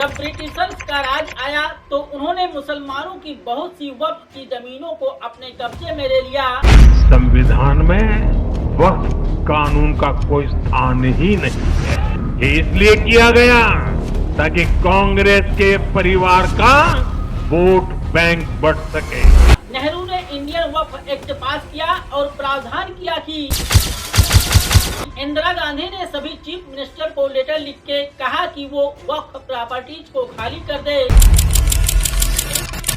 जब ब्रिटिशर्स का राज आया तो उन्होंने मुसलमानों की बहुत सी वक्फ की जमीनों को अपने कब्जे में ले लिया। संविधान में वक्फ कानून का कोई स्थान ही नहीं है। ये इसलिए किया गया ताकि कांग्रेस के परिवार का वोट बैंक बढ़ सके। नेहरू ने इंडियन वक्फ एक्ट पास किया और प्रावधान किया कि इंदिरा गांधी ने सभी चीफ मिनिस्टर को लेटर लिख के कहा कि वो वक्फ प्रॉपर्टीज को खाली कर दे।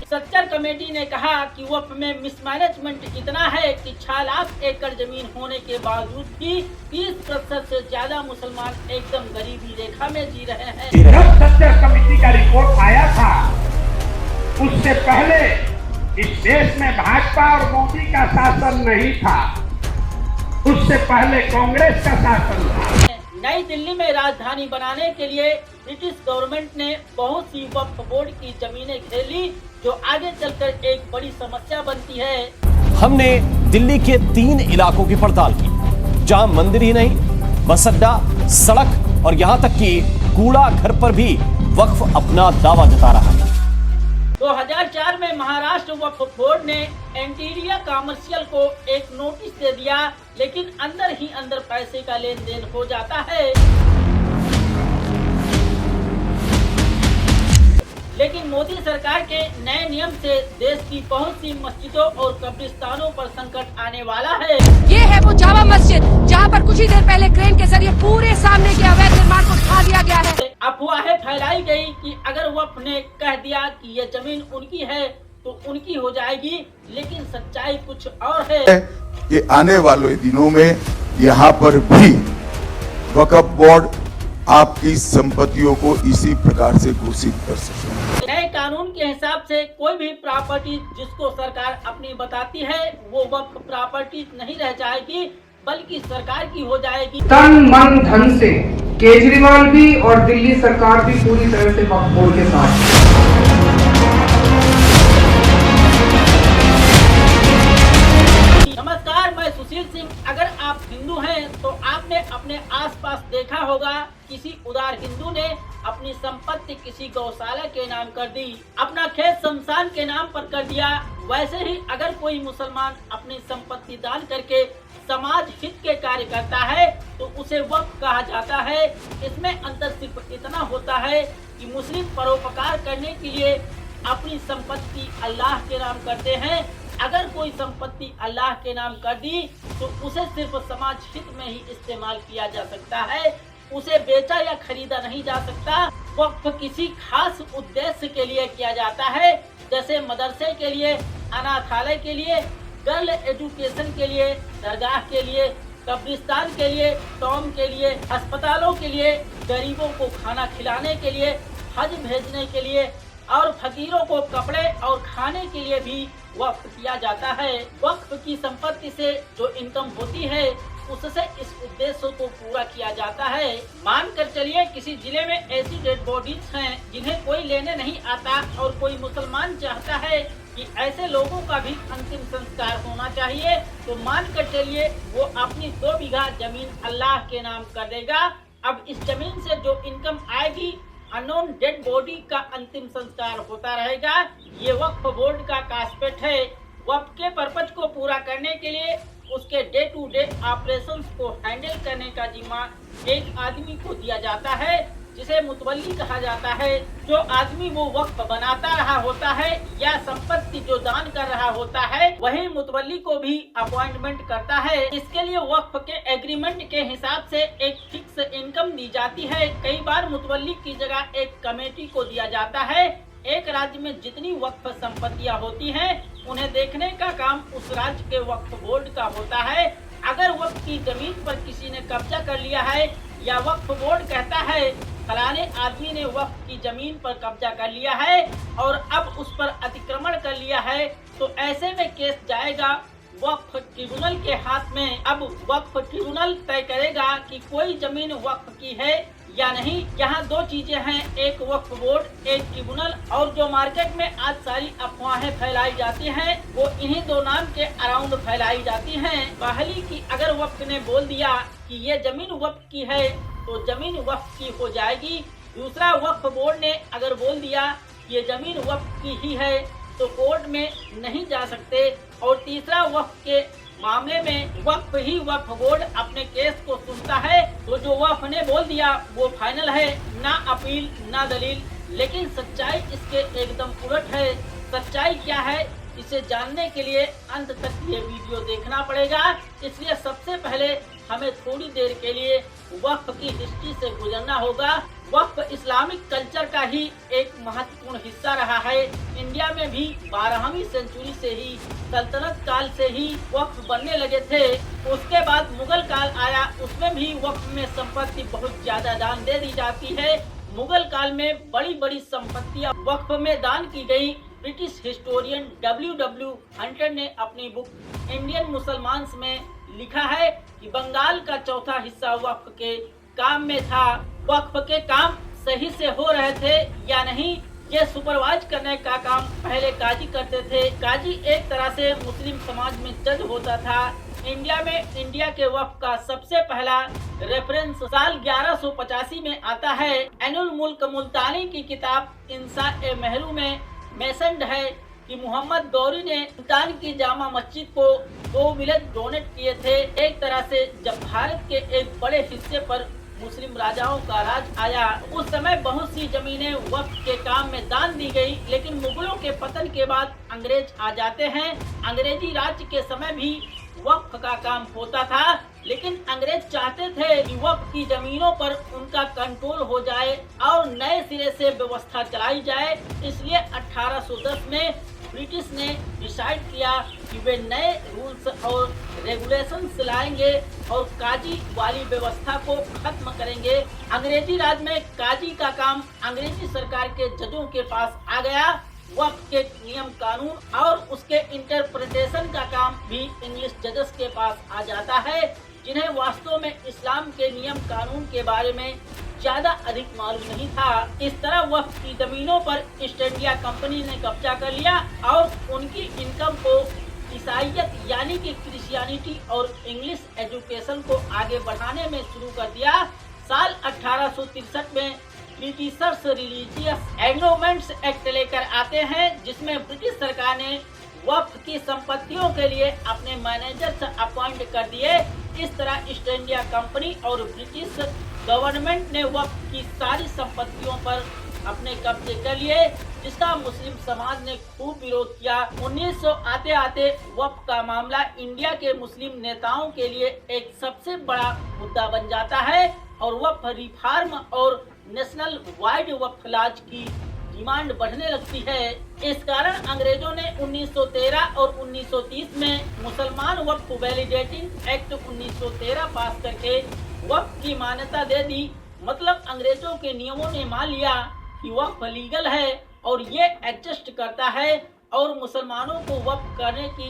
सच्चर कमेटी ने कहा कि वक्फ में मिसमैनेजमेंट इतना है कि 6 लाख एकड़ जमीन होने के बावजूद भी 30% से ज्यादा मुसलमान एकदम गरीबी रेखा में जी रहे हैं। जब सच्चर कमेटी का रिपोर्ट आया था उससे पहले इस देश में भाजपा और मोदी का शासन नहीं था, उससे पहले कांग्रेस का शासन था। नई दिल्ली में राजधानी बनाने के लिए ब्रिटिश गवर्नमेंट ने बहुत सी वक्फ बोर्ड की जमीनें घेर ली, जो आगे चलकर एक बड़ी समस्या बनती है। हमने दिल्ली के 3 इलाकों की पड़ताल की, जहां मंदिर ही नहीं, बस अड्डा, सड़क और यहां तक कि कूड़ा घर पर भी वक्फ अपना दावा जता रहा है। 2004 में महाराष्ट्र वक्फ बोर्ड ने एंटीरिया कमर्शियल को एक नोटिस दे दिया, लेकिन अंदर ही अंदर पैसे का लेन देन हो जाता है। लेकिन मोदी सरकार के नए नियम से देश की बहुत सी मस्जिदों और कब्रिस्तानों पर संकट आने वाला है। ये है वो जामा मस्जिद जहाँ पर कुछ ही देर पहले क्रेन के जरिए पूरे सामने के अवैध निर्माण को ढा दिया गया है। अफवाहें फैलाई गई कि अगर वक्फ ने कह दिया कि ये जमीन उनकी है तो उनकी हो जाएगी, लेकिन सच्चाई कुछ और है। कि आने वाले दिनों में यहाँ पर भी वक्फ बोर्ड आपकी संपत्तियों को इसी प्रकार से घोषित कर सके। नए कानून के हिसाब से कोई भी प्रॉपर्टी जिसको सरकार अपनी बताती है वो वक्फ प्रॉपर्टी नहीं रह जाएगी, बल्कि सरकार की हो जाएगी। तन मन धन से केजरीवाल भी और दिल्ली सरकार भी पूरी तरह से वक्फ बोर्ड के साथ। नमस्कार, मैं सुशील सिंह। अगर आप हिंदू हैं तो आपने अपने आसपास देखा होगा किसी उदार हिंदू ने अपनी संपत्ति किसी गौशाला के नाम कर दी, अपना खेत शमशान के नाम पर कर दिया। वैसे ही अगर कोई मुसलमान अपनी संपत्ति दान करके समाज हित के कार्य करता है तो उसे वक्फ कहा जाता है। इसमें अंतर सिर्फ इतना होता है कि मुस्लिम परोपकार करने के लिए अपनी संपत्ति अल्लाह के नाम करते हैं। अगर कोई संपत्ति अल्लाह के नाम कर दी तो उसे सिर्फ समाज हित में ही इस्तेमाल किया जा सकता है, उसे बेचा या खरीदा नहीं जा सकता। वक्फ किसी खास उद्देश्य के लिए किया जाता है, जैसे मदरसे के लिए, अनाथालय के लिए, गर्ल एजुकेशन के लिए, दरगाह के लिए, कब्रिस्तान के लिए, टॉम के लिए, अस्पतालों के लिए, गरीबों को खाना खिलाने के लिए, हज भेजने के लिए और फकीरों को कपड़े और खाने के लिए भी वक्फ किया जाता है। वक्फ की संपत्ति से जो इनकम होती है उससे इस उद्देश्य को पूरा किया जाता है। मानकर चलिए किसी जिले में ऐसी डेड बॉडीज हैं जिन्हें कोई लेने नहीं आता और कोई मुसलमान चाहता है कि ऐसे लोगों का भी अंतिम संस्कार होना चाहिए, तो मानकर चलिए वो अपनी 2 बीघा जमीन अल्लाह के नाम कर देगा। अब इस जमीन से जो इनकम आएगी, अननोन डेड बॉडी का अंतिम संस्कार होता रहेगा। ये वक्फ बोर्ड का कास्पेट है। वक्फ के पर्पज को पूरा करने के लिए उसके डे टू डे ऑपरेशंस को हैंडल करने का जिम्मा एक आदमी को दिया जाता है, जिसे मुतवल्ली कहा जाता है। जो आदमी वो वक्फ बनाता रहा होता है या संपत्ति जो दान कर रहा होता है, वही मुतवल्ली को भी अपॉइंटमेंट करता है। इसके लिए वक्फ के एग्रीमेंट के हिसाब से एक फिक्स इनकम दी जाती है। कई बार मुतवल्ली की जगह एक कमेटी को दिया जाता है। एक राज्य में जितनी वक्फ संपत्तियां होती हैं, उन्हें देखने का काम उस राज्य के वक्फ बोर्ड का होता है। अगर वक्फ की जमीन पर किसी ने कब्जा कर लिया है या वक्फ बोर्ड कहता है फलाने आदमी ने वक्फ की जमीन पर कब्जा कर लिया है और अब उस पर अतिक्रमण कर लिया है, तो ऐसे में केस जाएगा वक्फ ट्रिब्यूनल के हाथ में। अब वक्फ ट्रिब्यूनल तय करेगा कि कोई जमीन वक्फ की है या नहीं। यहाँ 2 चीजें हैं, एक वक्फ बोर्ड, एक ट्रिब्यूनल। और जो मार्केट में आज सारी अफवाहें फैलाई जाती हैं वो इन्हीं 2 नाम के अराउंड फैलाई जाती हैं। पहली कि अगर वक्फ ने बोल दिया कि ये जमीन वक्फ की है तो जमीन वक्फ की हो जाएगी, दूसरा, वक्फ बोर्ड ने अगर बोल दिया ये जमीन वक्फ की ही है तो कोर्ट में नहीं जा सकते। और तीसरा, वक्फ के मामले में वक्फ ही वक्फ बोर्ड अपने केस को सुनता है, तो जो वक्फ ने बोल दिया वो फाइनल है, ना अपील ना दलील। लेकिन सच्चाई इसके एकदम उलट है। सच्चाई क्या है, इसे जानने के लिए अंत तक ये वीडियो देखना पड़ेगा। इसलिए सबसे पहले हमें थोड़ी देर के लिए वक्फ की हिस्ट्री से गुजरना होगा। वक्फ इस्लामिक कल्चर का ही एक महत्वपूर्ण हिस्सा रहा है। इंडिया में भी 12वीं सेंचुरी से ही, सल्तनत काल से ही वक्फ बनने लगे थे। उसके बाद मुगल काल आया, उसमें भी वक्फ में संपत्ति बहुत ज्यादा दान दे दी जाती है। मुगल काल में बड़ी बड़ी संपत्तियां वक्फ में दान की गई। British historian W.W. हंटर ने अपनी बुक इंडियन मुसलमान्स में लिखा है कि बंगाल का चौथा हिस्सा वक्फ के काम में था। वक्फ के काम सही से हो रहे थे या नहीं, ये सुपरवाइज करने का काम पहले काजी करते थे। काजी एक तरह से मुस्लिम समाज में जज होता था। इंडिया में इंडिया के वक्फ का सबसे पहला रेफरेंस साल 1185 में आता है। एनुल मुल्क मुल्तानी की किताब इंसा-ए-महरू में मेंशन्ड है कि मोहम्मद गौरी ने मुल्तान की जामा मस्जिद को 2 विलेज डोनेट किए थे। एक तरह से जब भारत के एक बड़े हिस्से पर मुस्लिम राजाओं का राज आया, उस समय बहुत सी जमीनें वक्फ के काम में दान दी गई। लेकिन मुगलों के पतन के बाद अंग्रेज आ जाते हैं। अंग्रेजी राज्य के समय भी वक्फ का काम होता था, लेकिन अंग्रेज चाहते थे कि वक्फ की जमीनों पर उनका कंट्रोल हो जाए और नए सिरे से व्यवस्था चलाई जाए। इसलिए 1810 में ब्रिटिश ने डिसाइड किया कि वे नए रूल्स और रेगुलेशंस लाएंगे और काजी वाली व्यवस्था को खत्म करेंगे। अंग्रेजी राज में काजी का काम अंग्रेजी सरकार के जजों के पास आ गया। वक्फ के नियम कानून और उसके इंटरप्रिटेशन का काम भी इंग्लिश जजेस के पास आ जाता है, जिन्हें वास्तव में इस्लाम के नियम कानून के बारे में ज्यादा अधिक मालूम नहीं था। इस तरह वक्फ की जमीनों पर ईस्ट इंडिया कंपनी ने कब्जा कर लिया और उनकी इनकम को ईसाइयत यानी कि क्रिश्चियनिटी और इंग्लिश एजुकेशन को आगे बढ़ाने में शुरू कर दिया। साल 1863 में ब्रिटिशर्स रिलीजियस एंडोमेंट्स एक्ट लेकर आते हैं, जिसमें ब्रिटिश सरकार ने वक्फ की संपत्तियों के लिए अपने मैनेजर्स अपॉइंट कर दिए। इस तरह ईस्ट इंडिया कंपनी और ब्रिटिश गवर्नमेंट ने वक्फ की सारी संपत्तियों पर अपने कब्जे कर लिए, जिसका मुस्लिम समाज ने खूब विरोध किया। 1900 आते आते वक्फ का मामला इंडिया के मुस्लिम नेताओं के लिए एक सबसे बड़ा मुद्दा बन जाता है और वक्फ रिफॉर्म और नेशनल वाइड वक्फ लॉज की डिमांड बढ़ने लगती है। इस कारण अंग्रेजों ने 1913 और 1930 में मुसलमान वक्फ वैलिडेटिंग एक्ट 1913 पास करके वक्फ की मान्यता दे दी। मतलब अंग्रेजों के नियमों ने मान लिया कि वक्फ लीगल है और ये एडजस्ट करता है और मुसलमानों को वक्फ करने की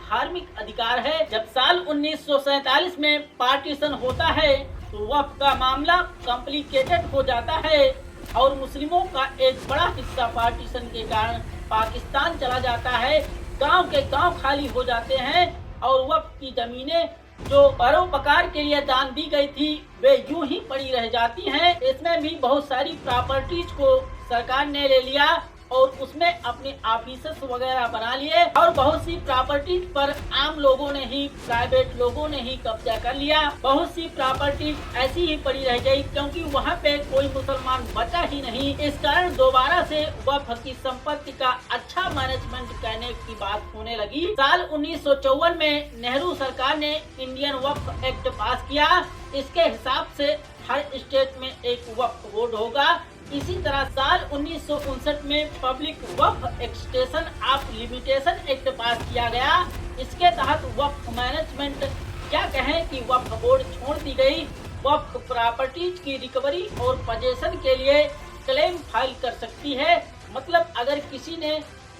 धार्मिक अधिकार है। जब साल 1947 में पार्टीशन होता है तो वक्फ का मामला कॉम्प्लिकेटेड हो जाता है और मुस्लिमों का एक बड़ा हिस्सा पार्टीशन के कारण पाकिस्तान चला जाता है। गांव के गांव खाली हो जाते हैं और वक्फ की जमीनें जो परोपकार के लिए दान दी गई थी वे यूं ही पड़ी रह जाती हैं। इसमें भी बहुत सारी प्रॉपर्टीज को सरकार ने ले लिया और उसमें अपने ऑफिसेस वगैरह बना लिए और बहुत सी प्रॉपर्टीज पर आम लोगों ने ही, प्राइवेट लोगों ने ही कब्जा कर लिया। बहुत सी प्रॉपर्टीज ऐसी ही पड़ी रह गई क्योंकि वहाँ पे कोई मुसलमान बचा ही नहीं। इस कारण दोबारा से वक्फ की संपत्ति का अच्छा मैनेजमेंट करने की बात होने लगी। साल 1954 में नेहरू सरकार ने इंडियन वक्फ एक्ट पास किया। इसके हिसाब से हर स्टेट में एक वक्फ बोर्ड होगा। इसी तरह साल 1959 में public Waqf extension of limitation act पास किया गया। इसके तहत वक्फ मैनेजमेंट क्या कहें कि वक्फ बोर्ड छोड़ दी गई। वक्फ प्रॉपर्टीज की रिकवरी और पोजेशन के लिए क्लेम फाइल कर सकती है। मतलब अगर किसी ने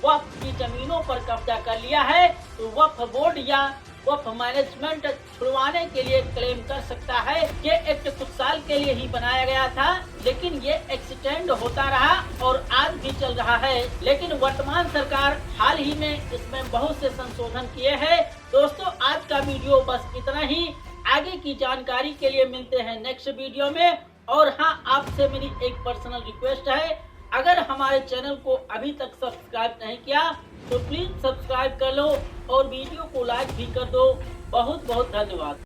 वक्फ की जमीनों पर कब्जा कर लिया है तो वक्फ बोर्ड या वक्फ मैनेजमेंट छुड़वाने के लिए क्लेम कर सकता है। ये एक्ट कुछ साल के लिए ही बनाया गया था, लेकिन ये एक्सटेंड होता रहा और आज भी चल रहा है। लेकिन वर्तमान सरकार हाल ही में इसमें बहुत से संशोधन किए हैं। दोस्तों, आज का वीडियो बस इतना ही। आगे की जानकारी के लिए मिलते हैं नेक्स्ट वीडियो में और हाँ, आपसे मेरी एक पर्सनल रिक्वेस्ट है, अगर हमारे चैनल को अभी तक सब्सक्राइब नहीं किया तो प्लीज सब्सक्राइब कर लो और वीडियो को लाइक भी कर दो। बहुत बहुत धन्यवाद।